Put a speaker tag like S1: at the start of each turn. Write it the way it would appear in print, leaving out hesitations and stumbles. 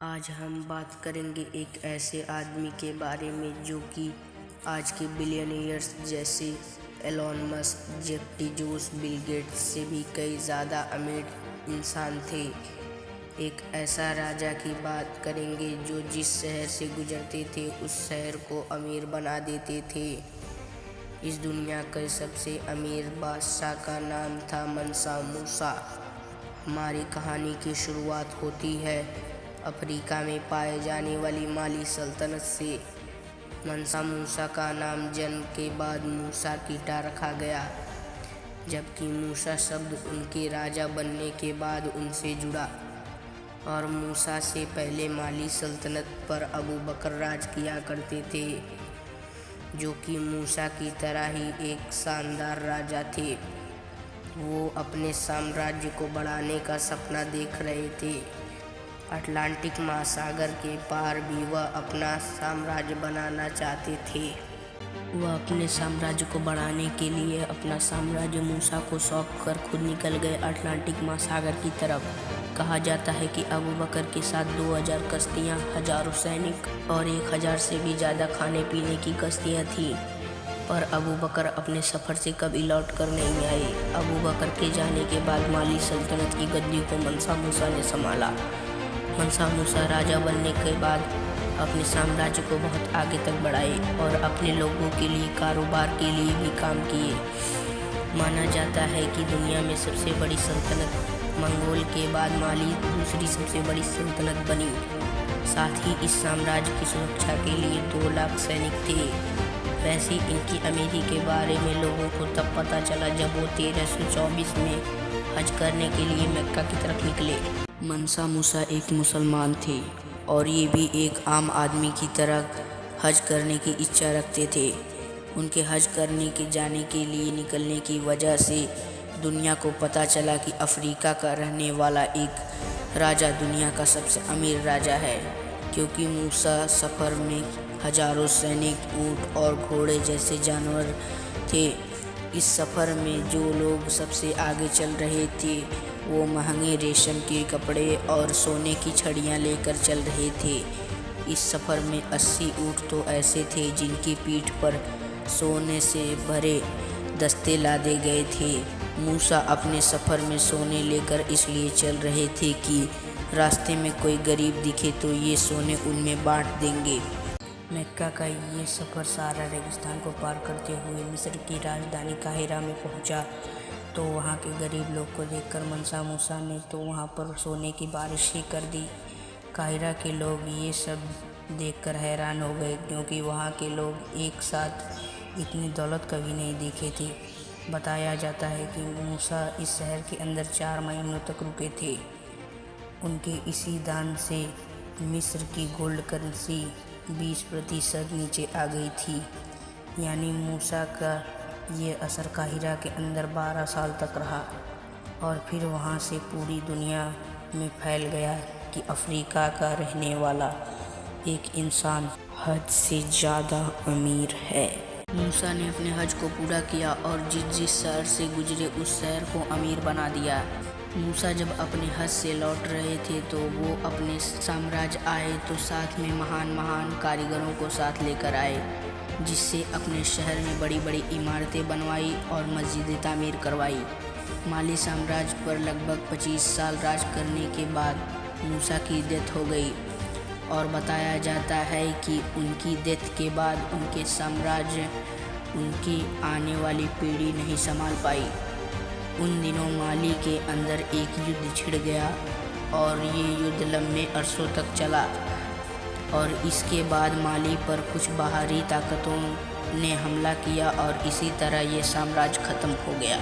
S1: आज हम बात करेंगे एक ऐसे आदमी के बारे में जो कि आज के बिलियनियर्स जैसे Elon Musk, Jeff Bezos, Bill Gates से भी कई ज़्यादा अमीर इंसान थे। एक ऐसा राजा की बात करेंगे जो जिस शहर से गुजरते थे उस शहर को अमीर बना देते थे। इस दुनिया के सबसे अमीर बादशाह का नाम था मंसा मूसा। हमारी कहानी की शुरुआत होती है अफ्रीका में पाए जाने वाली माली सल्तनत से। मंसा मूसा का नाम जन्म के बाद मूसा कीटा रखा गया, जबकि मूसा शब्द उनके राजा बनने के बाद उनसे जुड़ा। और मूसा से पहले माली सल्तनत पर अबू बकर राज किया करते थे, जो कि मूसा की तरह ही एक शानदार राजा थे। वो अपने साम्राज्य को बढ़ाने का सपना देख रहे थे। अटलांटिक महासागर के पार भी वह अपना साम्राज्य बनाना चाहते थे। वह अपने साम्राज्य को बढ़ाने के लिए अपना साम्राज्य मूसा को सौंप कर खुद निकल गए अटलांटिक महासागर की तरफ। कहा जाता है कि अबू बकर के साथ 2000 कश्तियाँ, हजारों सैनिक और 1000 से भी ज़्यादा खाने पीने की कश्तियाँ थीं। पर अबू बकर अपने सफ़र से कभी लौट कर नहीं आए। अबू बकर के जाने के बाद माली सल्तनत की गद्दी को मंसा मूसा ने संभाला। मंसा मूसा राजा बनने के बाद अपने साम्राज्य को बहुत आगे तक बढ़ाए और अपने लोगों के लिए, कारोबार के लिए भी काम किए। माना जाता है कि दुनिया में सबसे बड़ी सल्तनत मंगोल के बाद माली दूसरी सबसे बड़ी सल्तनत बनी। साथ ही इस साम्राज्य की सुरक्षा के लिए 2 लाख सैनिक थे। वैसे इनकी अमीरी के बारे में लोगों को तब पता चला जब वो 1324 में हज करने के लिए मक्का की तरफ निकले। मंसा मूसा एक मुसलमान थे और ये भी एक आम आदमी की तरह हज करने की इच्छा रखते थे। उनके हज करने के जाने के लिए निकलने की वजह से दुनिया को पता चला कि अफ्रीका का रहने वाला एक राजा दुनिया का सबसे अमीर राजा है, क्योंकि मूसा सफ़र में हजारों सैनिक, ऊँट और घोड़े जैसे जानवर थे। इस सफ़र में जो लोग सबसे आगे चल रहे थे वो महंगे रेशम के कपड़े और सोने की छड़ियाँ लेकर चल रहे थे। इस सफ़र में 80 ऊँट तो ऐसे थे जिनकी पीठ पर सोने से भरे दस्ते लादे गए थे। मूसा अपने सफ़र में सोने लेकर इसलिए चल रहे थे कि रास्ते में कोई गरीब दिखे तो ये सोने उनमें बांट देंगे। मक्का का ये सफ़र सारा रेगिस्तान को पार करते हुए मिस्र की राजधानी काहिरा में पहुंचा। तो वहाँ के गरीब लोग को देखकर मंसा मूसा ने तो वहाँ पर सोने की बारिश ही कर दी। काहिरा के लोग ये सब देखकर हैरान हो गए, क्योंकि वहाँ के लोग एक साथ इतनी दौलत कभी नहीं देखे थे। बताया जाता है कि मूसा इस शहर के अंदर 4 महीनों तक रुके थे। उनके इसी दान से मिस्र की गोल्ड करेंसी 20% नीचे आ गई थी। यानी मूसा का ये असर काहिरा के अंदर 12 साल तक रहा और फिर वहाँ से पूरी दुनिया में फैल गया कि अफ्रीका का रहने वाला एक इंसान हद से ज़्यादा अमीर है। मूसा ने अपने हज को पूरा किया और जिस शहर से गुजरे उस शहर को अमीर बना दिया। मूसा जब अपने हज से लौट रहे थे तो वो अपने साम्राज्य आए तो साथ में महान महान कारीगरों को साथ लेकर आए, जिससे अपने शहर में बड़ी बड़ी इमारतें बनवाई और मस्जिदें तामीर करवाई। माली साम्राज्य पर लगभग 25 साल राज करने के बाद मूसा की डेथ हो गई और बताया जाता है कि उनकी डेथ के बाद उनके साम्राज्य उनकी आने वाली पीढ़ी नहीं संभाल पाई। उन दिनों माली के अंदर एक युद्ध छिड़ गया और ये युद्ध लंबे अरसों तक चला और इसके बाद माली पर कुछ बाहरी ताकतों ने हमला किया और इसी तरह ये साम्राज्य ख़त्म हो गया।